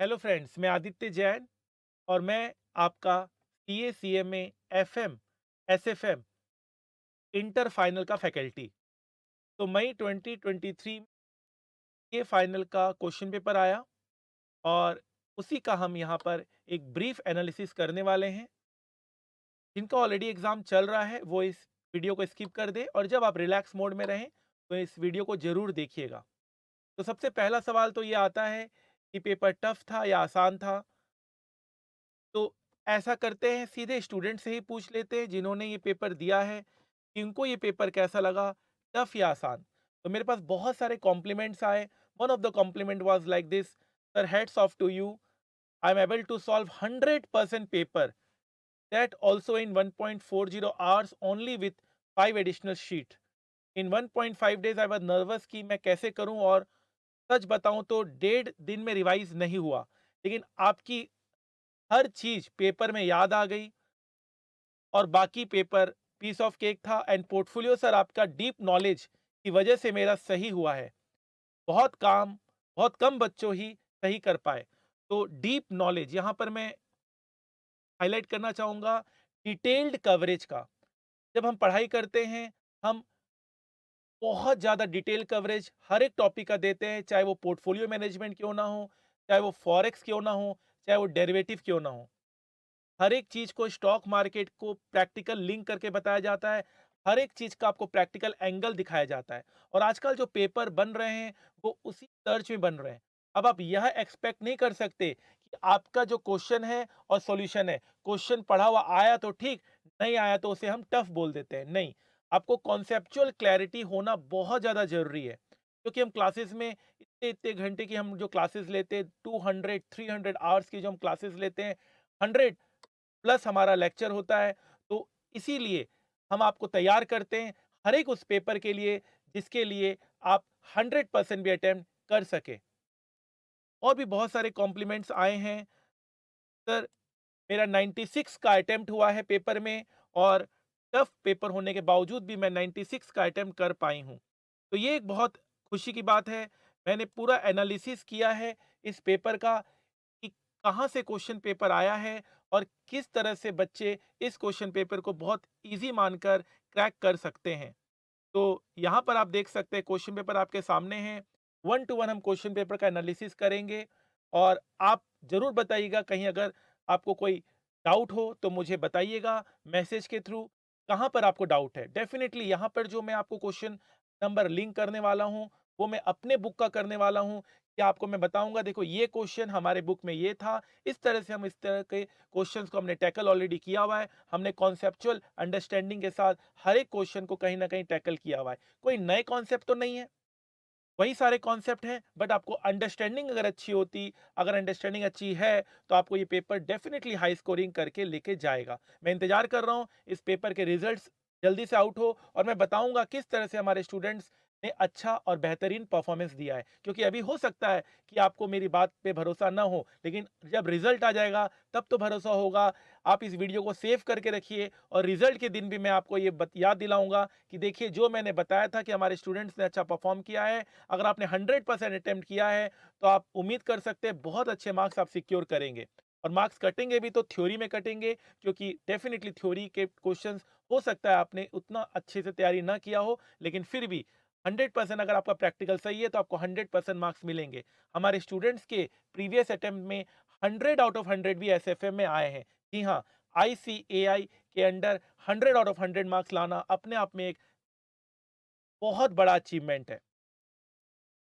Hello friends, मैं आदित्य जैन और मैं आपका CA, CMA, FM, SFM inter final का फैकल्टी। तो मई 2023 के फाइनल का क्वेश्चन पेपर आया और उसी का हम यहाँ पर एक ब्रीफ एनालिसिस करने वाले हैं। जिनका ऑलरेडी एग्जाम चल रहा है वो इस वीडियो को स्किप कर दे और जब आप रिलैक्स मोड में रहें तो इस वीडियो को जरूर देखिएगा। तो सबसे पहला सवाल तो ये आता है कि पेपर टफ था या आसान था। तो ऐसा करते हैं, सीधे स्टूडेंट से ही पूछ लेते हैं जिन्होंने ये पेपर दिया है कि उनको ये पेपर कैसा लगा, टफ या आसान। तो मेरे पास बहुत सारे कॉम्प्लीमेंट्स आए। One of the compliment was like this: sir, heads off to you, I am able to solve 100% paper, that also in 1.40 hours only with 5 additional sheet. In 1.5 days I was nervous कि मैं कैसे करूं, और सच बताऊं तो 1.5 दिन में revise नहीं हुआ, लेकिन आपकी हर चीज पेपर में याद आ गई और बाकी पेपर पीस ऑफ केक था। एंड पोर्टफोलियो सर, आपका डीप नॉलेज की वजह से मेरा सही हुआ है। बहुत काम, बहुत कम बच्चों ही सही कर पाए। तो डीप नॉलेज यहाँ पर मैं हाईलाइट करना चाहूंगा, डिटेल्ड कवरेज का। जब हम पढ़ाई करते हैं, हम बहुत ज़्यादा डिटेल कवरेज हर एक टॉपिक का देते हैं, चाहे वो पोर्टफोलियो मैनेजमेंट क्यों ना हो, चाहे वो फॉरेक्स क्यों ना हो, चाहे वो डेरिवेटिव क्यों ना हो। हर एक चीज को, स्टॉक मार्केट को प्रैक्टिकल लिंक करके बताया जाता है। हर एक चीज का आपको प्रैक्टिकल एंगल दिखाया जाता है। और आजकल जो पेपर बन रहे हैं वो उसी सर्च में बन रहे हैं। अब आप यह एक्सपेक्ट नहीं कर सकते कि आपका जो क्वेश्चन है और सॉल्यूशन है, क्वेश्चन पढ़ा हुआ आया तो ठीक, नहीं आया तो उसे हम टफ बोल देते हैं। नहीं, आपको कॉन्सेप्चुअल क्लैरिटी होना बहुत ज्यादा जरूरी है, क्योंकि हम क्लासेस में इतने इतने घंटे की हम जो क्लासेस लेते हैं, 200-300 आवर्स की जो हम क्लासेस लेते हैं, 100 प्लस हमारा लेक्चर होता है। तो इसीलिए हम आपको तैयार करते हैं हर एक उस पेपर के लिए जिसके लिए आप 100% भी अटेम्प्ट कर सके। और भी बहुत सारे कॉम्प्लीमेंट्स आए हैं। सर, मेरा 96 का अटेम्प्ट हुआ है पेपर में, और टफ पेपर होने के बावजूद भी मैं 96 का अटेम्प्ट कर पाई हूँ। तो ये एक बहुत खुशी की बात है। मैंने पूरा एनालिसिस किया है इस पेपर का कि कहाँ से क्वेश्चन पेपर आया है और किस तरह से बच्चे इस क्वेश्चन पेपर को बहुत इजी मानकर क्रैक कर सकते हैं। तो यहाँ पर आप देख सकते हैं क्वेश्चन पेपर आपके सामने है। 1 टू 1 हम क्वेश्चन पेपर का एनालिसिस करेंगे और आप ज़रूर बताइएगा, कहीं अगर आपको कोई डाउट हो तो मुझे बताइएगा मैसेज के थ्रू, कहाँ पर आपको डाउट है। डेफ़िनेटली यहाँ पर जो मैं आपको क्वेश्चन नंबर लिंक करने वाला हूँ, वो मैं अपने बुक का करने वाला हूँ। कि आपको मैं बताऊँगा, देखो ये क्वेश्चन हमारे बुक में ये था, इस तरह से हम इस तरह के क्वेश्चंस को हमने टैकल ऑलरेडी किया हुआ है। हमने कॉन्सेप्चुअल अंडरस्टैंडिंग के साथ हर एक क्वेश्चन को कहीं न कहीं टैकल किया हुआ है। कोई नए कॉन्सेप्ट तो नहीं है, वही सारे कॉन्सेप्ट हैं, बट आपको अंडरस्टैंडिंग अगर अच्छी होती, अगर अंडरस्टैंडिंग अच्छी है, तो आपको ये पेपर डेफ़िनिटली हाई स्कोरिंग करके लेके जाएगा। मैं इंतज़ार कर रहा हूँ इस पेपर के रिज़ल्ट्स जल्दी से आउट हो और मैं बताऊँगा किस तरह से हमारे स्टूडेंट्स ने अच्छा और बेहतरीन परफ़ॉर्मेंस दिया है। क्योंकि अभी हो सकता है कि आपको मेरी बात पे भरोसा ना हो, लेकिन जब रिज़ल्ट आ जाएगा तब तो भरोसा होगा। आप इस वीडियो को सेव करके रखिए और रिज़ल्ट के दिन भी मैं आपको ये याद दिलाऊँगा कि देखिए, जो मैंने बताया था कि हमारे स्टूडेंट्स ने अच्छा परफ़ॉर्म किया है, अगर आपने 100% अटेम्प्ट किया है, तो आप उम्मीद कर सकते हैं बहुत अच्छे मार्क्स आप सिक्योर करेंगे। और मार्क्स कटेंगे भी तो थ्योरी में कटेंगे, क्योंकि डेफ़िनिटली थ्योरी के क्वेश्चंस हो सकता है आपने उतना अच्छे से तैयारी ना किया हो, लेकिन फिर भी 100% अगर आपका प्रैक्टिकल सही है, तो आपको 100% मार्क्स मिलेंगे। हमारे स्टूडेंट्स के प्रीवियस अटेम्प्ट में 100 आउट ऑफ 100 भी एसएफएम में आए हैं। जी हाँ, आईसीएआई के अंडर 100 आउट ऑफ 100 मार्क्स लाना अपने आप में एक बहुत बड़ा अचीवमेंट है।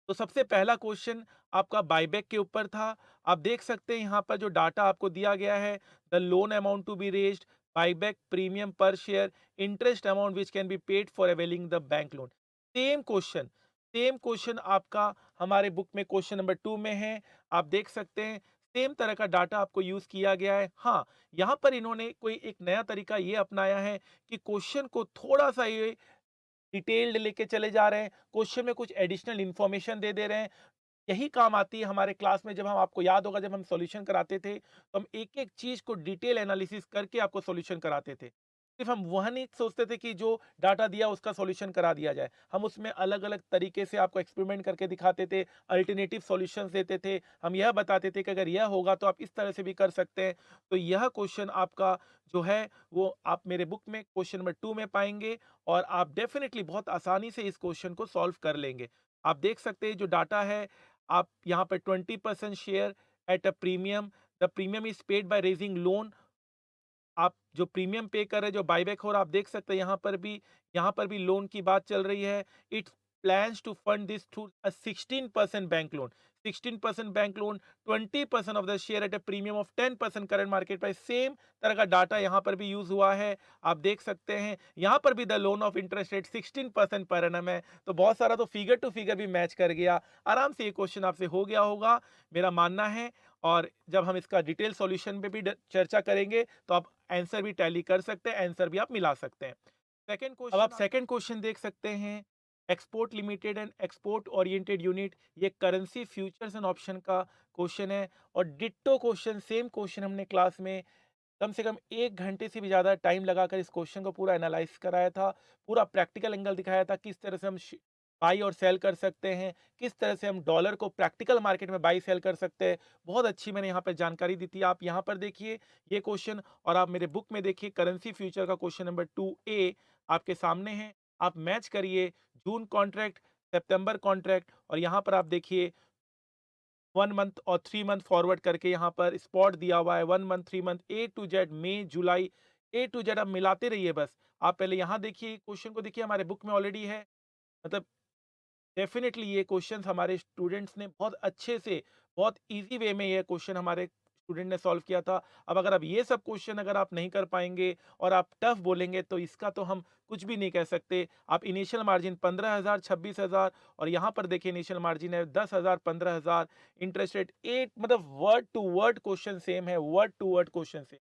तो सबसे पहला क्वेश्चन आपका बायबैक के ऊपर था। आप देख सकते हैं यहाँ पर जो डाटा आपको दिया गया है, the loan amount to be raised, buyback premium पर share, interest amount which can be paid for availing the bank loan. Same question, same question आपका हमारे बुक में क्वेश्चन नंबर 2 में है। आप देख सकते हैं सेम तरह का डाटा आपको यूज किया गया है। हाँ, यहाँ पर इन्होंने कोई एक नया तरीका ये अपनाया है कि क्वेश्चन को थोड़ा सा ये डिटेल्ड लेके चले जा रहे हैं, क्वेश्चन में कुछ एडिशनल इन्फॉर्मेशन दे दे रहे हैं। यही काम आती है हमारे क्लास में, जब हम, आपको याद होगा जब हम सॉल्यूशन कराते थे, तो हम एक-एक चीज़ को डिटेल एनालिसिस करके आपको सॉल्यूशन कराते थे। सिर्फ हम वह नहीं सोचते थे कि जो डाटा दिया उसका सॉल्यूशन करा दिया जाए। हम उसमें अलग-अलग तरीके से आपको एक्सपेरिमेंट करके दिखाते थे, अल्टरनेटिव सॉल्यूशंस देते थे। हम यह बताते थे कि अगर यह होगा तो आप इस तरह से भी कर सकते हैं। तो यह क्वेश्चन आपका जो है वो आप मेरे बुक में क्वेश्चन नंबर 2 में पाएँगे और आप डेफ़िनिटली बहुत आसानी से इस क्वेश्चन को सॉल्व कर लेंगे। आप देख सकते हैं जो डाटा है, आप यहाँ पर 20% share at a premium, the premium is paid by raising loan. आप जो प्रीमियम पे कर रहे हैं, जो बायबैक हो रहा है, आप देख सकते हैं यहाँ पर भी लोन की बात चल रही है। It plans to fund this through a 16% bank loan. 16% bank loan, 20% of the share at a premium of 10% current market price. Same तरह का डाटा यहाँ पर भी यूज़ हुआ है। आप देख सकते हैं, यहाँ पर भी the loan of interest rate 16% per annum है। तो बहुत सारा तो फिगर टू फिगर भी मैच कर गया। आराम से ये क्वेश्चन आपसे हो गया होगा, मेरा मानना है। और जब हम इसका डिटेल सॉल्यूशन पे भी चर्चा करेंगे तो आप आंसर भी टैली कर सकते हैं, आंसर भी आप मिला सकते हैं। अब आप सेकंड क्वेश्चन देख सकते हैं। Export limited and export oriented unit, ये करेंसी फ्यूचर्स एंड ऑप्शन का क्वेश्चन है। और डिट्टो क्वेश्चन, सेम क्वेश्चन हमने क्लास में कम से कम 1 घंटे से भी ज़्यादा टाइम लगाकर इस क्वेश्चन को पूरा एनालाइज़ कराया था। पूरा प्रैक्टिकल एंगल दिखाया था, किस तरह से हम बाई और सेल कर सकते हैं, किस तरह से हम डॉलर को प्रैक्टिकल मार्केट में बाई सेल कर सकते हैं। बहुत अच्छी मैंने यहाँ पे जानकारी दी थी। आप यहाँ पर देखिए ये क्वेश्चन, और आप मेरे बुक में देखिए करेंसी फ्यूचर का क्वेश्चन नंबर 2A आपके सामने है। आप मैच करिए जून कॉन्ट्रैक्ट, सितंबर कॉन्ट्रैक्ट, और यहाँ पर आप देखिए 1 मंथ और 3 मंथ फॉरवर्ड करके यहाँ पर स्पॉट दिया हुआ है। 1 month, 3 month, A to Z, मई, जुलाई, ए टू जेड आप मिलाते रहिए बस। आप पहले यहाँ देखिए, क्वेश्चन को देखिए, हमारे बुक में ऑलरेडी है। मतलब डेफ़िनेटली ये क्वेश्चंस हमारे स्टूडेंट्स ने बहुत अच्छे से, बहुत ईज़ी वे में ये क्वेश्चन हमारे स्टूडेंट ने सॉल्व किया था। अब अगर आप ये सब क्वेश्चन अगर आप नहीं कर पाएँगे और आप टफ़ बोलेंगे तो इसका तो हम कुछ भी नहीं कह सकते। आप इनिशियल मार्जिन 15,000, 26,000, और यहाँ पर देखिए इनिशियल मार्जिन है 10,000, 15,000, इंटरेस्ट रेट 8, मतलब word to word question same है, word to word question same.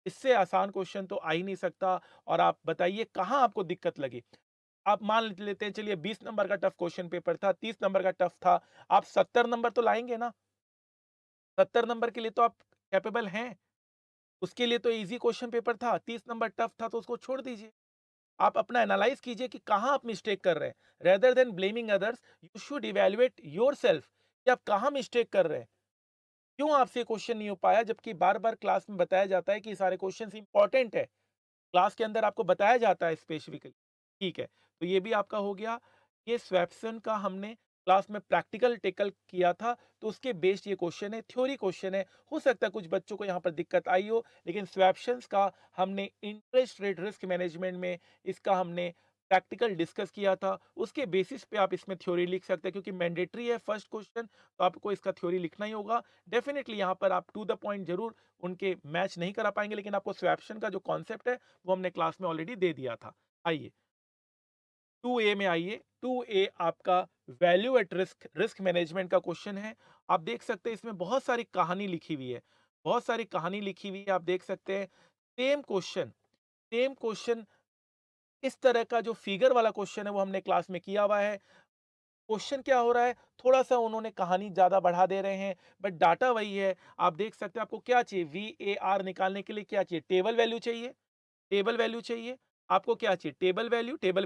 इससे आसान क्वेश्चन तो आ ही नहीं सकता। और आप बताइए कहाँ आपको दिक्कत लगी? आप मान लेते हैं, चलिए 20 नंबर का टफ क्वेश्चन पेपर था, 30 नंबर का टफ था, आप 70 नंबर तो लाएँगे ना? 70 नंबर के लिए तो आप कैपेबल हैं। उसके लिए तो ईज़ी क्वेश्चन पेपर था, 30 नंबर टफ था तो उसको छोड़ दीजिए। आप अपना एनालाइज़ कीजिए कि कहाँ आप मिस्टेक कर रहे हैं। Rather than blaming others, you should evaluate yourself कि आप कहाँ मिस्टेक कर रहे हैं। क्यों आपसे ये क्वेश्चन नहीं हो पाया, जबकि बार-बार क्लास में बताया जाता है कि सारे क्वेश्चंस इंपॉर्टेंट है। क्लास के अंदर आपको बताया जाता है स्पेसिफिकली। ठीक है, तो ये भी आपका हो गया। ये स्वेप्सन का हमने क्लास में प्रैक्टिकल टेकल किया था, तो उसके बेस्ड ये क्वेश्चन है, थ्योरी क्वेश्चन है। हो सकता है कुछ बच्चों को यहाँ पर दिक्कत आई हो, लेकिन स्वेप्शंस का हमने इंटरेस्ट रेट रिस्क मैनेजमेंट में इसका हमने प्रैक्टिकल डिस्कस किया था। उसके बेसिस पे आप इसमें थ्योरी लिख सकते हैं, क्योंकि मैंडेटरी है फर्स्ट क्वेश्चन, तो आपको इसका थ्योरी लिखना ही होगा। डेफिनिटली यहाँ पर आप टू द पॉइंट ज़रूर उनके मैच नहीं करा पाएँगे, लेकिन आपको स्वैप्शन का जो कॉन्सेप्ट है वो हमने क्लास में ऑलरेडी दे दिया था। आइए 2A में आइए। 2A आपका value at risk, risk management का क्वेश्चन है। आप देख सकते हैं इसमें बहुत सारी कहानी लिखी हुई है। बहुत सारी कहानी लिखी हुई है, आप देख सकते हैं। सेम क्वेश्चन इस तरह का जो फिगर वाला क्वेश्चन है वो हमने क्लास में किया हुआ है। क्वेश्चन क्या हो रहा है, थोड़ा-सा उन्होंने कहानी ज़्यादा बढ़ा दे रहे हैं, बट डाटा वही है। आप देख सकते हैं आपको क्या चाहिए, वीएआर निकालने के लिए क्या चाहिए? टेबल वैल्यू चाहिए। टेबल वैल्यू चाहिए। आपको क्या चाहिए? टेबल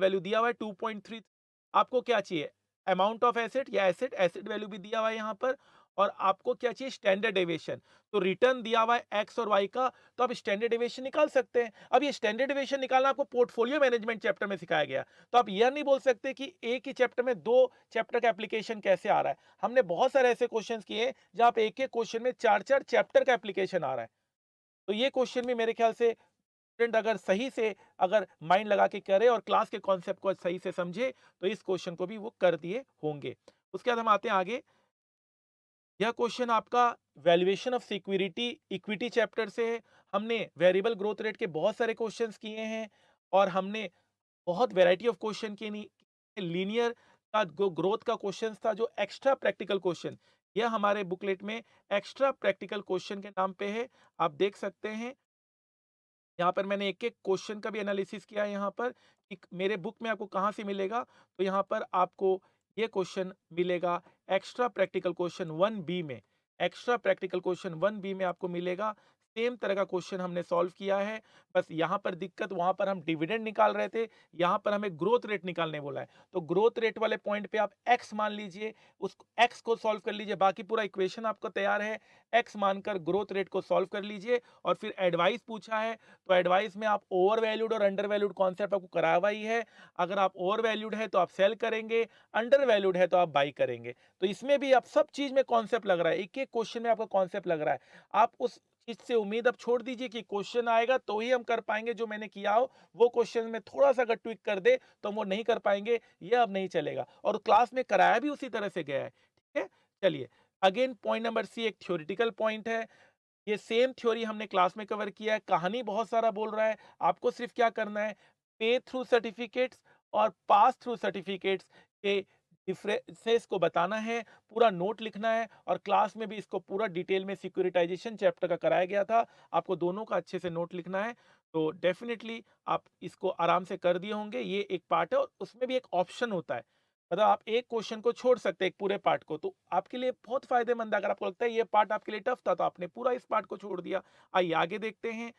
वैल्यू दिया हुआ है 2.3। आपको क्या चाहिए? अमाउंट ऑफ एसेट या एसेट, एसेट वैल्यू भी दिया हुआ है यहाँ पर। और आपको क्या चाहिए? Standard deviation. तो रिटर्न दिया हुआ है एक्स और वाई का, तो आप स्टैंडर्ड डेविएशन निकाल सकते हैं। अब ये स्टैंडर्ड डेविएशन निकालना आपको पोर्टफोलियो मैनेजमेंट चैप्टर में सिखाया गया। तो आप यह नहीं बोल सकते कि एक ही चैप्टर में 2 चैप्टर का एप्लीकेशन कैसे आ रहा है। हमने बहुत सारे ऐसे क्वेश्चंस किए हैं जहाँ पे एक-एक क्वेश्चन में 4-4 चैप्टर का एप्लीकेशन आ रहा है। तो ये क्वेश्चन भी मेरे ख्याल से स्टूडेंट अगर सही से अगर माइंड लगा के करे और क्लास के कॉन्सेप्ट को सही से समझे, तो इस क्वेश्चन को भी वो कर दिए होंगे। उसके बाद हम आते हैं आगे। यह क्वेश्चन आपका valuation of security equity chapter से है। हमने वेरिएबल ग्रोथ रेट के बहुत सारे क्वेश्चंस किए हैं, और हमने बहुत वैरायटी ऑफ क्वेश्चन किए। लीनियर का ग्रोथ का क्वेश्चन था, जो एक्स्ट्रा प्रैक्टिकल क्वेश्चन, यह हमारे बुकलेट में एक्स्ट्रा प्रैक्टिकल क्वेश्चन के नाम पे है। आप देख सकते हैं यहाँ पर मैंने एक-एक क्वेश्चन का भी एनालिसिस किया है यहाँ पर, कि मेरे बुक में आपको कहाँ से मिलेगा, तो यहाँ पर आपको ये क्वेश्चन मिलेगा एक्स्ट्रा प्रैक्टिकल क्वेश्चन 1 बी में। एक्स्ट्रा प्रैक्टिकल क्वेश्चन 1 बी में आपको मिलेगा। सेम तरह का क्वेश्चन हमने सॉल्व किया है। बस यहाँ पर दिक्कत, वहाँ पर हम डिविडेंड निकाल रहे थे, यहाँ पर हमें ग्रोथ रेट निकालने बोला है। तो ग्रोथ रेट वाले पॉइंट पे आप एक्स मान लीजिए, उस एक्स को सॉल्व कर लीजिए, बाकी पूरा इक्वेशन आपको तैयार है। एक्स मानकर ग्रोथ रेट को सॉल्व कर लीजिए और फिर एडवाइस पूछा है, तो एडवाइस में आप ओवर वैल्यूड और अंडर वैल्यूड कॉन्सेप्ट आपको कराया हुआ ही है। अगर आप ओवर वैल्यूड है तो आप सेल करेंगे, अंडर वैल्यूड है तो आप बाई करेंगे। तो इसमें भी आप सब चीज़ में कॉन्सेप्ट लग रहा है, एक-एक क्वेश्चन में आपका कॉन्सेप्ट लग रहा है। आप उस चीज़ से उम्मीद अब छोड़ दीजिए कि क्वेश्चन आएगा तो ही हम कर पाएँगे जो मैंने किया हो, वो क्वेश्चन में थोड़ा-सा अगर ट्विक कर दे तो हम वो नहीं कर पाएँगे, ये अब नहीं चलेगा। और क्लास में कराया भी उसी तरह से गया है, ठीक है? चलिए, अगेन पॉइंट नंबर सी एक थ्योरेटिकल पॉइंट है। ये सेम थ्योरी हमने क्लास में कवर किया है, कहानी बहुत सारा बोल रहा है, आपको सिर्फ क्या करना है, पे थ्रू सर्टिफिकेट्स और पास थ्रू सर्टिफिकेट्स के डिफरेंसेस को बताना है, पूरा नोट लिखना है और क्लास में भी इसको पूरा डिटेल में सिक्योरिटाइजेशन चैप्टर का कराया गया था, आपको दोनों का अच्छे से नोट लिखना है। तो डेफिनिटली आप इसको आराम से कर दिए होंगे, ये एक पार्ट है और उसमें भी एक ऑप्शन होता है। मतलब आप एक क्वेश्चन को छोड़ सकते हैं एक पूरे पार्ट को, तो आपके लिए बहुत फायदेमंद है। अगर आपको लगता है ये पार्ट आपके लिए टफ था तो आपने पूरा इस पार्ट को छोड़ दिया। आइए आगे देखते हैं।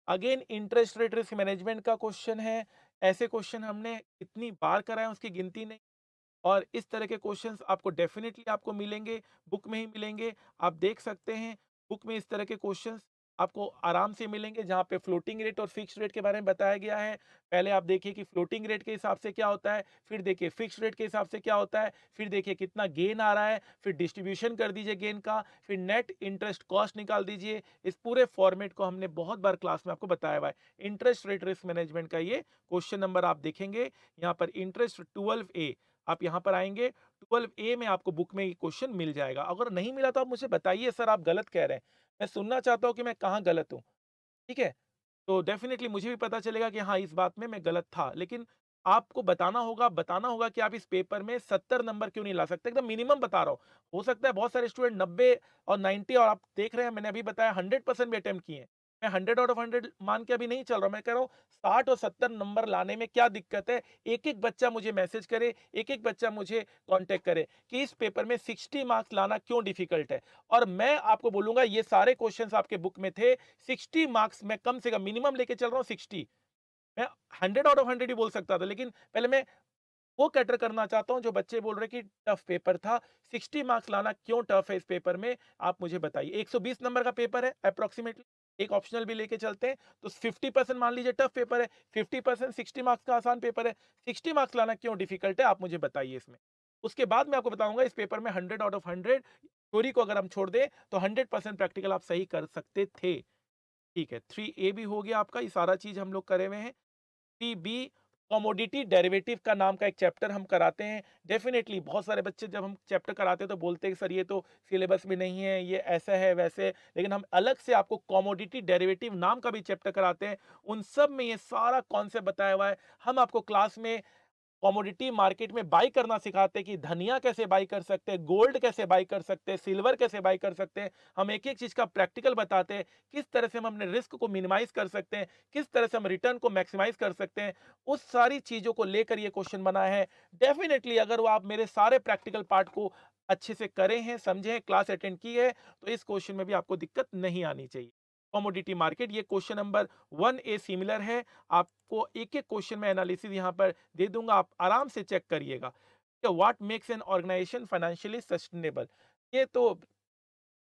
Again interest rate risk management का क्वेश्चन है। ऐसे क्वेश्चन हमने कितनी बार कराए हैं उसकी गिनती नहीं। और इस तरह के क्वेश्चंस आपको डेफिनेटली आपको मिलेंगे, बुक में ही मिलेंगे। आप देख सकते हैं बुक में इस तरह के क्वेश्चंस आपको आराम से मिलेंगे जहाँ पे फ्लोटिंग रेट और फिक्स्ड रेट के बारे में बताया गया है। पहले आप देखिए कि फ्लोटिंग रेट के हिसाब से क्या होता है, फिर देखिए फिक्स्ड रेट के हिसाब से क्या होता है, फिर देखिए कितना गेन आ रहा है, फिर डिस्ट्रीब्यूशन कर दीजिए गेन का, फिर नेट इंटरेस्ट कॉस्ट निकाल दीजिए। इस पूरे फॉर्मेट को हमने बहुत बार क्लास में आपको बताया हुआ है। इंटरेस्ट रेट रिस्क मैनेजमेंट का ये क्वेश्चन नंबर आप देखेंगे, यहाँ पर इंटरेस्ट 12A, आप यहाँ पर आएँगे 12A में आपको बुक में ये क्वेश्चन मिल जाएगा। अगर नहीं मिला तो आप मुझे बताइए सर आप गलत कह रहे हैं। मैं सुनना चाहता हूँ कि मैं कहाँ गलत हूँ, ठीक है? तो डेफ़िनेटली मुझे भी पता चलेगा कि हाँ, इस बात में मैं गलत था। लेकिन आपको बताना होगा कि आप इस पेपर में 70 नंबर क्यों नहीं ला सकते, एकदम मिनिमम बता रहा हूँ। हो सकता है बहुत सारे स्टूडेंट 90 और 90 और आप देख रहे हैं मैंने अभी बताया 100% भी अटेम्प्ट किए हैं। मैं 100 आउट ऑफ 100 मान के अभी नहीं चल रहा हूँ, मैं कह रहा हूँ 60 और 70 नंबर लाने में क्या दिक्कत है? एक-एक बच्चा मुझे मैसेज करे, एक-एक बच्चा मुझे कॉन्टैक्ट करे कि इस पेपर में 60 मार्क्स लाना क्यों डिफ़िकल्ट है? और मैं आपको बोलूँगा ये सारे क्वेश्चन्स आपके बुक में थे, 60 मार्क्स मैं कम से कम मिनिमम लेके चल रहा हूँ 60। मैं 100 आउट ऑफ 100 ही बोल सकता था, लेकिन पहले मैं वो कैटर करना चाहता हूँ जो बच्चे बोल रहे हैं कि टफ पेपर था। 60 मार्क्स लाना क्यों टफ है इस पेपर में, आप मुझे बताइए। 120 नंबर का पेपर है अप्रॉक्सिमेटली, एक ऑप्शनल भी लेके चलते हैं, तो 50% मान लीजिए टफ पेपर है, 50% 60 मार्क्स का आसान पेपर है। 60 मार्क्स लाना क्यों डिफिकल्ट है, आप मुझे बताइए इसमें। उसके बाद मैं आपको बताऊँगा इस पेपर में 100 आउट ऑफ 100 थ्योरी को अगर हम छोड़ दें, तो 100% प्रैक्टिकल आप सही कर सकते थे। ठीक है, 3A भी हो गया आपका, ये सारा चीज़ हम लोग करे हुए हैं। 3B कमोडिटी डेरिवेटिव का नाम का एक चैप्टर हम कराते हैं। डेफ़िनेटली बहुत सारे बच्चे जब हम चैप्टर कराते हैं तो बोलते हैं कि सर ये तो सिलेबस में नहीं है, ये ऐसा है, वैसे है। लेकिन हम अलग से आपको कमोडिटी डेरिवेटिव नाम का भी चैप्टर कराते हैं। उन सब में ये सारा कॉन्सेप्ट बताया हुआ है। हम आपको क्लास में कमोडिटी मार्केट में बाई करना सिखाते हैं कि धनिया कैसे बाई कर सकते हैं, गोल्ड कैसे बाई कर सकते हैं, सिल्वर कैसे बाई कर सकते हैं। हम एक-एक चीज़ का प्रैक्टिकल बताते हैं, किस तरह से हम अपने रिस्क को मिनिमाइज़ कर सकते हैं, किस तरह से हम रिटर्न को मैक्सिमाइज़ कर सकते हैं। उस सारी चीज़ों को लेकर ये क्वेश्चन बना है। डेफ़िनिटली अगर वो आप मेरे सारे प्रैक्टिकल पार्ट को अच्छे से करे हैं, समझे हैं, क्लास अटेंड की है, तो इस क्वेश्चन में भी आपको दिक्कत नहीं आनी चाहिए। कमोडिटी मार्केट ये क्वेश्चन नंबर 1A सिमिलर है। आपको एक-एक क्वेश्चन में एनालिसिस यहाँ पर दे दूँगा, आप आराम से चेक करिएगा। What makes an organisation financially sustainable, ये तो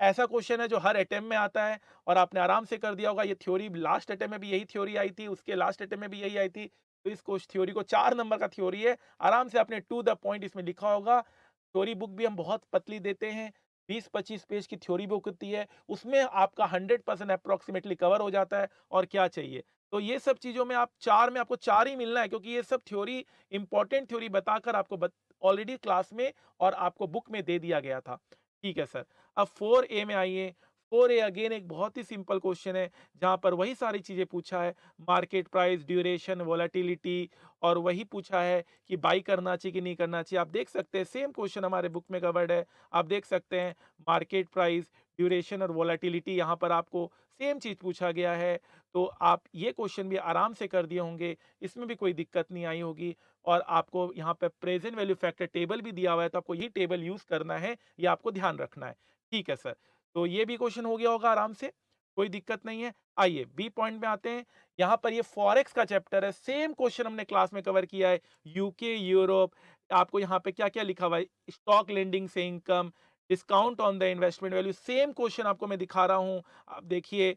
ऐसा क्वेश्चन है जो हर अटेम्प्ट में आता है और आपने आराम से कर दिया होगा। ये थ्योरी लास्ट अटेम्प्ट में भी यही थ्योरी आई थी, उसके लास्ट अटेम्प्ट में भी यही आई थी। तो इस थ्योरी को 4 नंबर का थ्योरी है, आराम से आपने टू द पॉइंट इसमें लिखा होगा। थ्योरी बुक भी हम बहुत पतली देते हैं, 20-25 पेज की थ्योरी बुक होती है, उसमें आपका 100% अप्रॉक्सिमेटली कवर हो जाता है और क्या चाहिए। तो ये सब चीज़ों में आप 4 में आपको 4 ही मिलना है, क्योंकि ये सब थ्योरी इम्पोर्टेंट थ्योरी बताकर आपको ऑलरेडी क्लास में और आपको बुक में दे दिया गया था। ठीक है सर। अब 4A में आइए। 4A अगेन एक बहुत ही सिंपल क्वेश्चन है, जहाँ पर वही सारी चीज़ें पूछा है, मार्केट प्राइस, ड्यूरेशन, वोलेटिलिटी, और वही पूछा है कि बाई करना चाहिए कि नहीं करना चाहिए। आप देख सकते हैं सेम क्वेश्चन हमारे बुक में कवर्ड है। आप देख सकते हैं मार्केट प्राइस, ड्यूरेशन और वोलेटिलिटी, यहाँ पर आपको सेम चीज़ पूछा गया है। तो आप ये क्वेश्चन भी आराम से कर दिए होंगे, इसमें भी कोई दिक्कत नहीं आई होगी। और आपको यहाँ पे प्रेजेंट वैल्यू फैक्टर टेबल भी दिया हुआ है, तो आपको यही टेबल यूज़ करना है, ये आपको ध्यान रखना है। ठीक है सर। तो ये भी क्वेश्चन हो गया होगा आराम से। कोई दिक्कत नहीं है। आइए बी पॉइंट में आते हैं। यहाँ पर ये फॉरेक्स का चैप्टर है, सेम क्वेश्चन हमने क्लास में कवर किया है। यूके, यूरोप, आपको यहाँ पे क्या-क्या लिखा हुआ है, स्टॉक लेंडिंग से income, discount on the investment value, same question आपको मैं दिखा रहा हूँ। आप देखिए,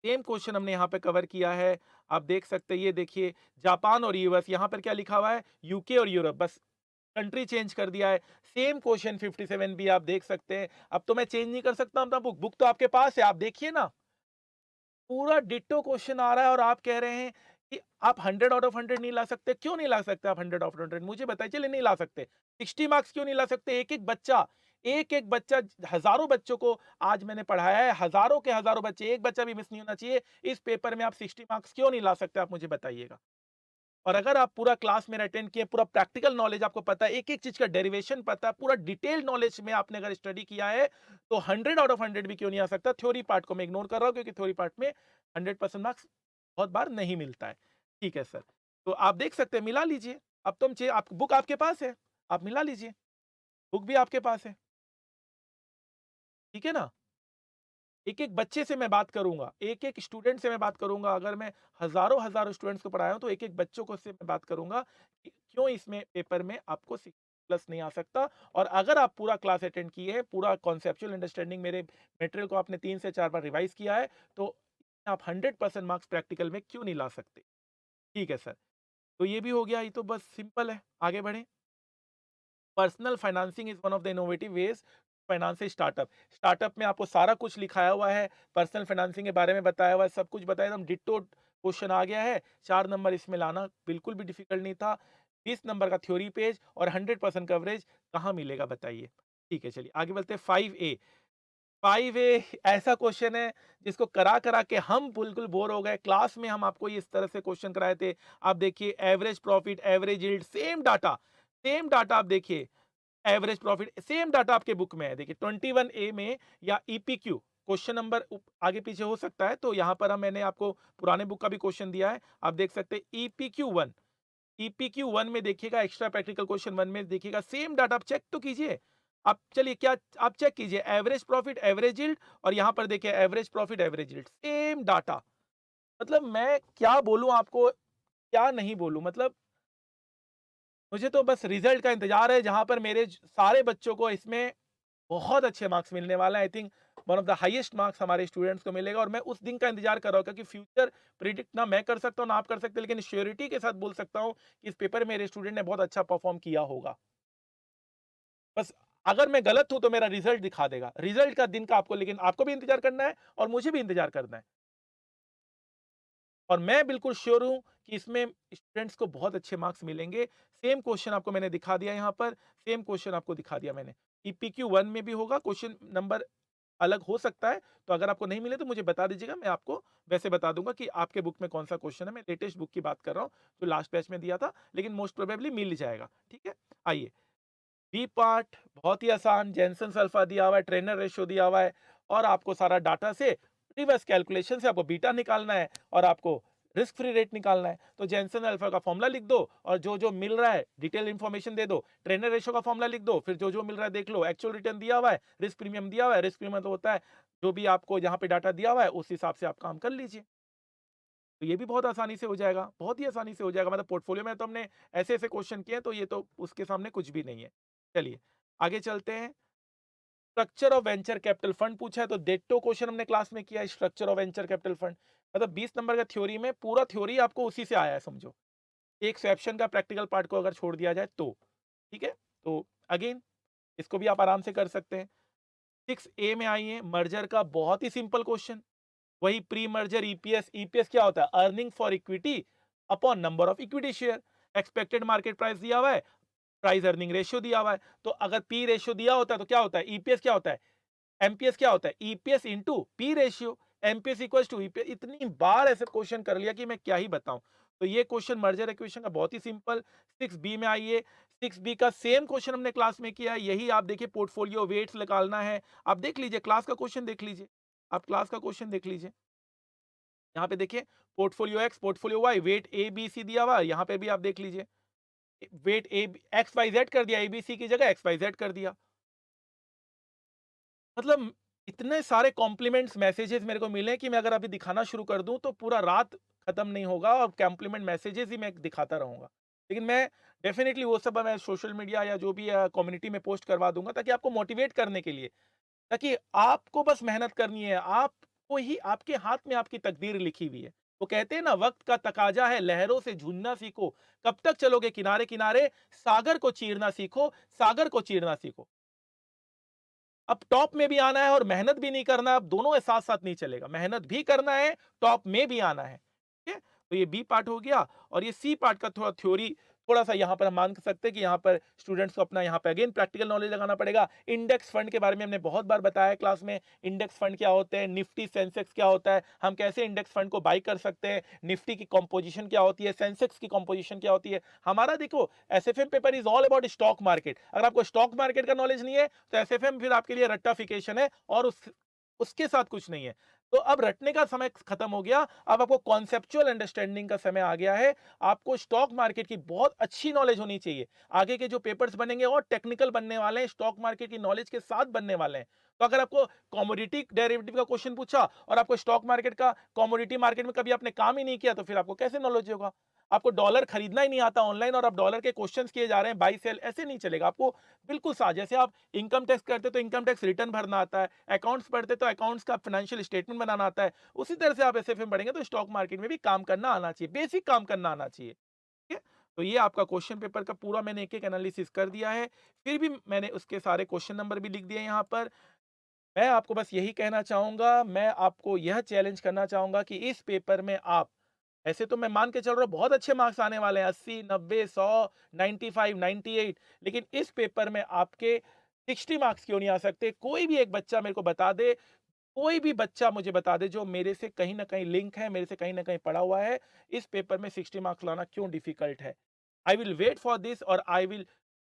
सेम क्वेश्चन हमने यहाँ पे कवर किया है। आप देख सकते हैं, ये देखिए जापान और यूएस, यहाँ पर क्या लिखा हुआ है, यूके और यूरोप, बस कंट्री चेंज कर दिया है। सेम क्वेश्चन 57 भी आप देख सकते हैं। अब तो मैं चेंज नहीं कर सकता अपना बुक, बुक तो आपके पास है, आप देखिए ना, पूरा डिट्टो क्वेश्चन आ रहा है और आप कह रहे हैं कि आप 100 आउट ऑफ 100 नहीं ला सकते। क्यों नहीं ला सकते आप 100 आउट ऑफ 100? मुझे बताइए, चलिए नहीं ला सकते। 60 मार्क्स क्यों नहीं ला सकते? एक-एक बच्चा, हज़ारों बच्चों को आज मैंने पढ़ाया है, हज़ारों के हज़ारों बच्चे, एक बच्चा भी मिस नहीं होना चाहिए। इस पेपर में आप 60 मार्क्स क्यों नहीं ला सकते? आप मुझे बताइएगा। और अगर आप पूरा क्लास मेरा अटेंड किए, पूरा प्रैक्टिकल नॉलेज आपको पता है, एक-एक चीज़ का डेरिवेशन पता है, पूरा डिटेल्ड नॉलेज में आपने अगर स्टडी किया है, तो 100 आउट ऑफ 100 भी क्यों नहीं आ सकता? थ्योरी पार्ट को मैं इग्नोर कर रहा हूँ, क्योंकि थ्योरी पार्ट में 100% मार्क्स बहुत बार नहीं मिलता है। ठीक है सर। तो आप देख सकते हैं, मिला लीजिए। अब तुम चे आप बुक आपके पास है, आप मिला लीजिए। बुक भी आपके पास है। ठीक है ना? एक-एक बच्चे से मैं बात करूँगा, एक-एक स्टूडेंट से मैं बात करूँगा। अगर मैं हज़ारों-हज़ारों स्टूडेंट्स को पढ़ाया हूँ, तो एक-एक बच्चों को से मैं बात करूँगा कि क्यों इसमें पेपर में आपको 60 प्लस नहीं आ सकता। और अगर आप पूरा क्लास अटेंड किए हैं, पूरा कॉन्सेप्चुअल अंडरस्टैंडिंग मेरे मटेरियल को आपने 3 से 4 बार रिवाइज़ किया है, तो आप 100% मार्क्स प्रैक्टिकल में क्यों नहीं ला सकते? ठीक है सर। तो ये भी हो गया, ये तो बस सिंपल है। आगे बढ़ें। Personal financing is one of the innovative veg finance startup. Startup में आपको सारा कुछ लिखाया हुआ है, पर्सनल फाइनेंसिंग के बारे में बताया हुआ है, सब कुछ बताया, एकदम डिट्टो क्वेश्चन आ गया है। 4 नंबर इसमें लाना बिल्कुल भी डिफिकल्ट नहीं था। 20 नंबर का थ्योरी पेज और 100% कवरेज कहाँ मिलेगा बताइए। ठीक है, चलिए आगे बढ़ते हैं। 5A। 5A ऐसा क्वेश्चन है जिसको करा करा के हम बिल्कुल बोर हो गए। क्लास में हम आपको इस तरह से क्वेश्चन कराए थे। आप देखिए, average profit, average yield, same data आप देखिए। एवरेज प्रॉफिट सेम डाटा आपके बुक में है। देखिए 21A में या ईपीक्यू क्वेश्चन नंबर आगे पीछे हो सकता है, तो यहाँ पर हम मैंने आपको पुराने बुक का भी क्वेश्चन दिया है। आप देख सकते हैं ईपीक्यू वन में देखिएगा, एक्स्ट्रा प्रैक्टिकल क्वेश्चन वन में देखिएगा, सेम डाटा आप चेक तो कीजिए। आप चलिए, क्या आप चेक कीजिए, एवरेज प्रॉफिट, एवरेज यील्ड, और यहाँ पर देखिए average profit, average yield, same data. मतलब मैं क्या बोलूं आपको, क्या नहीं बोलूं, मतलब मुझे तो बस रिजल्ट का इंतजार है, जहां पर मेरे सारे बच्चों को इसमें बहुत अच्छे मार्क्स मिलने वाला है। I think one of the highest marks हमारे स्टूडेंट्स को मिलेगा, और मैं उस दिन का इंतजार कर रहा हूँ, क्योंकि फ्यूचर प्रिडिक्ट ना मैं कर सकता हूँ ना आप कर सकते, लेकिन श्योरिटी के साथ बोल सकता हूँ कि इस पेपर में मेरे स्टूडेंट ने बहुत अच्छा परफॉर्म किया होगा। बस अगर मैं गलत हूं तो मेरा रिजल्ट दिखा देगा, रिजल्ट का दिन का आपको, लेकिन आपको भी इंतजार करना है और मुझे भी इंतजार करना है। और मैं बिल्कुल श्योर हूँ कि इसमें स्टूडेंट्स को बहुत अच्छे मार्क्स मिलेंगे। सेम क्वेश्चन आपको मैंने दिखा दिया यहाँ पर, सेम क्वेश्चन आपको दिखा दिया मैंने। ईपीक्यू 1 में भी होगा, क्वेश्चन नंबर अलग हो सकता है, तो अगर आपको नहीं मिले तो मुझे बता दीजिएगा, मैं आपको वैसे बता दूँगा कि आपके बुक में कौन-सा क्वेश्चन है। मैं लेटेस्ट बुक की बात कर रहा हूँ, जो लास्ट बैच में दिया था, लेकिन मोस्ट प्रोबेबली मिल जाएगा, ठीक है? आइए, बी पार्ट बहुत ही आसान, जेनसेन अल्फा दिया हुआ है, ट्रेनर रेशियो दिया हुआ है, और आपको सारा डाटा से रिवर्स कैलकुलेशन से आपको बीटा निकालना है और आपको रिस्क फ्री रेट निकालना है। तो जेनसेन अल्फा का फॉर्मूला लिख दो, और जो जो मिल रहा है डिटेल इन्फॉर्मेशन दे दो। ट्रेनर रेशियो का फॉर्मूला लिख दो, फिर जो जो मिल रहा है देख लो। एक्चुअल रिटर्न दिया हुआ है, रिस्क प्रीमियम दिया हुआ है, रिस्क प्रीमियम तो होता है जो भी आपको यहाँ पे डाटा दिया हुआ है, उस हिसाब से आप काम कर लीजिए। तो ये भी बहुत आसानी से हो जाएगा, बहुत ही आसानी से हो जाएगा। मतलब पोर्टफोलियो में तो हमने ऐसे ऐसे क्वेश्चन किए हैं, तो ये तो उसके सामने कुछ भी नहीं है। चलिए आगे चलते हैं। Structure of venture capital fund पूछा है, तो डेटो क्वेश्चन हमने क्लास में किया है, structure of venture capital fund. मतलब 20 नंबर का थ्योरी में पूरा थ्योरी आपको उसी से आया है समझो। एक सेक्शन का प्रैक्टिकल पार्ट को अगर छोड़ दिया जाए तो। ठीक है? तो अगेन इसको भी आप आराम से कर सकते हैं। 6A में आइए, मर्जर का बहुत ही सिंपल क्वेश्चन। वही प्री मर्जर ईपीएस, ईपीएस क्या होता है? Earning for equity upon number of equity share. Expected market price दिया हुआ है, प्राइस अर्निंग रेशियो दिया हुआ है। तो अगर पी रेशियो दिया होता है तो क्या होता है? ईपीएस क्या होता है? एमपीएस क्या होता है? EPS into P ratio. MPS equals to EPS. इतनी बार ऐसे क्वेश्चन कर लिया कि मैं क्या ही बताऊं। तो ये क्वेश्चन मर्जर इक्वेशन का बहुत ही सिंपल। 6 बी में आइए, 6 बी का सेम क्वेश्चन हमने क्लास में किया है। यही आप देखिए, पोर्टफोलियो वेट्स निकालना है। आप देख लीजिए, क्लास का क्वेश्चन देख लीजिए, आप क्लास का क्वेश्चन देख लीजिए। यहाँ पे देखिए, portfolio X, portfolio Y, weight A B C दिया हुआ है। यहाँ पे भी आप देख लीजिए, वेट ए XYZ कर दिया, एबीसी की जगह XYZ कर दिया। मतलब इतने सारे कॉम्प्लीमेंट्स मैसेजेस मेरे को मिले कि मैं अगर अभी दिखाना शुरू कर दूं तो पूरा रात खत्म नहीं होगा और कॉम्प्लीमेंट मैसेजेस ही मैं दिखाता रहूंगा। लेकिन मैं डेफिनेटली वो सब मैं सोशल मीडिया या जो भी कम्युनिटी में पोस्ट करवा दूंगा, ताकि आपको मोटिवेट करने के लिए, ताकि आपको बस मेहनत करनी है, आपको ही, आपके हाथ में आपकी तकदीर लिखी हुई है। वो कहते हैं ना, वक्त का तकाजा है, लहरों से झूलना सीखो, कब तक चलोगे किनारे किनारे, सागर को चीरना सीखो, सागर को चीरना सीखो। अब टॉप में भी आना है और मेहनत भी नहीं करना है, अब दोनों साथ साथ नहीं चलेगा, मेहनत भी करना है, टॉप में भी आना है, ठीक है। तो ये बी पार्ट हो गया। और ये सी पार्ट का थोड़ा थ्योरी, थोड़ा सा यहाँ पर हम मान सकते हैं कि यहाँ पर स्टूडेंट्स को अपना यहाँ पे अगेन प्रैक्टिकल नॉलेज लगाना पड़ेगा। इंडेक्स फंड के बारे में हमने बहुत बार बताया क्लास में, इंडेक्स फंड क्या होते हैं, निफ्टी सेंसेक्स क्या होता है, हम कैसे इंडेक्स फंड को बाई कर सकते हैं, निफ्टी की कंपोजिशन क्या होती है, सेंसेक्स की कंपोजिशन क्या होती है। हमारा देखो, SFM paper is all about stock market. अगर आपको स्टॉक मार्केट का नॉलेज नहीं है तो एसएफएम फिर आपके लिए रट्टाफिकेशन है, और उसके साथ कुछ नहीं है। तो अब रटने का समय खत्म हो गया, अब आपको कॉन्सेप्चुअल अंडरस्टैंडिंग का समय आ गया है। आपको स्टॉक मार्केट की बहुत अच्छी नॉलेज होनी चाहिए। आगे के जो पेपर्स बनेंगे और टेक्निकल बनने वाले हैं, स्टॉक मार्केट की नॉलेज के साथ बनने वाले हैं। तो अगर आपको कमोडिटी डेरिवेटिव का क्वेश्चन पूछा और आपको स्टॉक मार्केट का, कमोडिटी मार्केट में कभी आपने काम ही नहीं किया, तो फिर आपको कैसे नॉलेज होगा। आपको डॉलर खरीदना ही नहीं आता ऑनलाइन और आप डॉलर के क्वेश्चंस किए जा रहे हैं, बाई सेल, ऐसे नहीं चलेगा। आपको बिल्कुल साथ, जैसे आप इनकम टैक्स करते तो इनकम टैक्स रिटर्न भरना आता है, अकाउंट्स पढ़ते तो अकाउंट्स का फाइनेंशियल स्टेटमेंट बनाना आता है, उसी तरह से आप एसएफएम पढ़ेंगे तो स्टॉक मार्केट में भी काम करना आना चाहिए, बेसिक काम करना आना चाहिए, ठीक है। तो ये आपका क्वेश्चन पेपर का पूरा मैंने एक एक एनालिसिस कर दिया है। फिर भी मैंने उसके सारे क्वेश्चन नंबर भी लिख दिए यहाँ पर। मैं आपको बस यही कहना चाहूंगा, मैं आपको यह चैलेंज करना चाहूंगा कि इस पेपर में आप, ऐसे तो मैं मान के चल रहा हूँ बहुत अच्छे मार्क्स आने वाले हैं, 80, 90, 100, 95, 98, लेकिन इस पेपर में आपके 60 मार्क्स क्यों नहीं आ सकते? कोई भी एक बच्चा मेरे को बता दे, कोई भी बच्चा मुझे बता दे जो मेरे से कहीं ना कहीं लिंक है, मेरे से कहीं ना कहीं पढ़ा हुआ है, इस पेपर में 60 मार्क्स लाना क्यों डिफिकल्ट है। I will wait for this और I will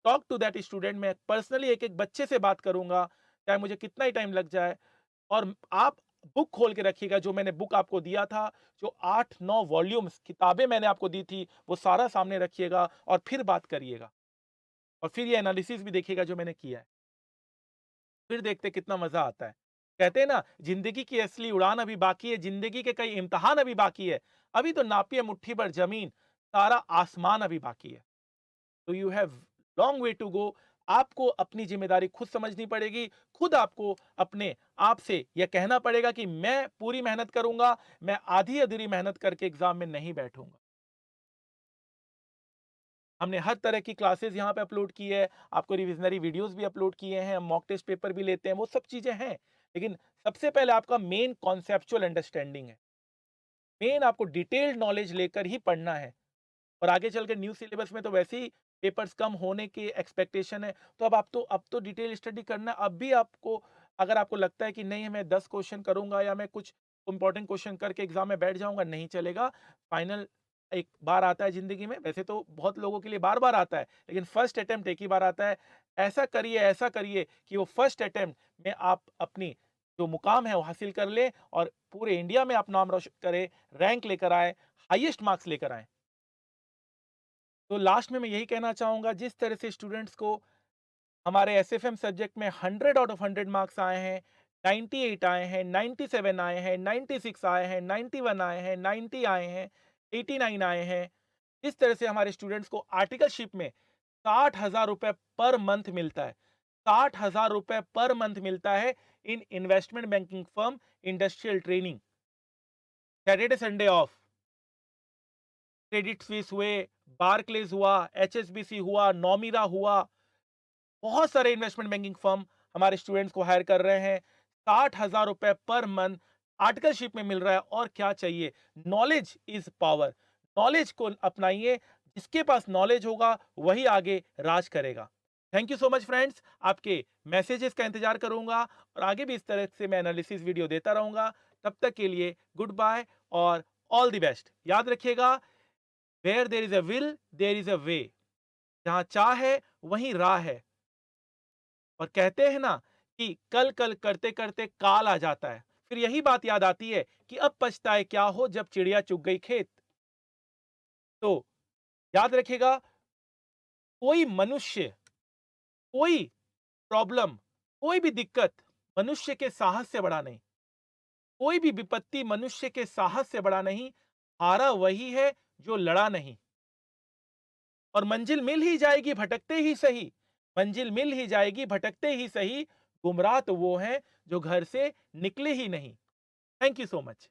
talk to that student. मैं पर्सनली एक एक बच्चे से बात करूंगा, चाहे मुझे कितना ही टाइम लग जाए। और आप बुक खोल के रखिएगा, जो मैंने बुक आपको दिया था, जो 8-9 वॉल्यूम्स किताबें मैंने आपको दी थी, वो सारा सामने रखिएगा और फिर बात करिएगा। और फिर ये एनालिसिस भी देखिएगा जो मैंने किया है। फिर देखते कितना मजा आता है। कहते हैं ना, जिंदगी की असली उड़ान अभी बाकी है, जिंदगी के कई इम्तिहान अभी बाकी है। अभी तो नापिए मुट्ठी भर जमीन, सारा आसमान अभी बाकी है। तो you have long way to go. आपको अपनी जिम्मेदारी खुद समझनी पड़ेगी। खुद आपको अपने आप से यह कहना पड़ेगा कि मैं पूरी मेहनत करूंगा, मैं आधी अधूरी मेहनत करके एग्जाम में नहीं बैठूंगा। हमने हर तरह की क्लासेस यहाँ पे अपलोड की है, आपको रिविजनरी वीडियोस भी अपलोड किए हैं, हम मॉक टेस्ट पेपर भी लेते हैं, वो सब चीजें हैं। लेकिन सबसे पहले आपका मेन कॉन्सेप्चुअल अंडरस्टैंडिंग है। मेन आपको डिटेल्ड नॉलेज लेकर ही पढ़ना है। और आगे चल के न्यू सिलेबस में तो वैसे ही पेपर्स कम होने की एक्सपेक्टेशन है। तो अब तो डिटेल स्टडी करना। अब भी आपको, अगर आपको लगता है कि नहीं मैं 10 क्वेश्चन करूंगा या मैं कुछ इंपॉर्टेंट क्वेश्चन करके एग्जाम में बैठ जाऊंगा, नहीं चलेगा। फाइनल एक बार आता है जिंदगी में, वैसे तो बहुत लोगों के लिए बार बार आता है, लेकिन फर्स्ट अटेम्प्ट एक ही बार आता है। ऐसा करिए कि वो फर्स्ट अटेम्प्ट में आप अपनी जो मुकाम है वो हासिल कर ले और पूरे इंडिया में आप नाम रोशन करें, रैंक लेकर आए, हाईएस्ट मार्क्स लेकर आए। तो लास्ट में मैं यही कहना चाहूंगा, जिस तरह से स्टूडेंट्स को हमारे एसएफएम सब्जेक्ट में 100 आउट ऑफ 100 मार्क्स आए हैं, 98 आए हैं, 97 आए हैं, 96 आए हैं, 91 आए हैं, 90 आए हैं, 89 आए हैं, इस तरह से हमारे स्टूडेंट्स को आर्टिकलशिप में 60,000 रुपए पर मंथ मिलता है। 60,000 रुपए पर मंथ मिलता है इन investment banking firm, industrial training, Saturday Sunday off. Credit Suisse हुए, बार्कलेज हुआ, एचएसबीसी हुआ, नोमिरा हुआ, बहुत सारे इन्वेस्टमेंट बैंकिंग फर्म हमारे स्टूडेंट्स को हायर कर रहे हैं। 60,000 रुपए पर मंथ आर्टिकलशिप में मिल रहा है। और क्या चाहिए? Knowledge is power. नॉलेज को अपनाइए, जिसके पास नॉलेज होगा वही आगे राज करेगा। Thank you so much friends. आपके मैसेजेस का इंतजार करूंगा और आगे भी इस तरह से मैं एनालिसिस वीडियो देता रहूंगा। तब तक के लिए गुड बाय और ऑल द बेस्ट। याद रखिएगा, where there is a will there is a way. जहां चाह है वहीं राह है। और कहते हैं ना कि कल कल करते करते काल आ जाता है। फिर यही बात याद आती है कि अब पछताए क्या हो जब चिड़िया चुग गई खेत। तो याद रखिएगा, कोई मनुष्य, कोई प्रॉब्लम, कोई भी दिक्कत मनुष्य के साहस से बड़ा नहीं। कोई भी विपत्ति मनुष्य के साहस से बड़ा नहीं। हारा वही है जो लड़ा नहीं। और मंजिल मिल ही जाएगी भटकते ही सही। मंजिल मिल ही जाएगी भटकते ही सही। गुमराह तो वो हैं जो घर से निकले ही नहीं। Thank you so much.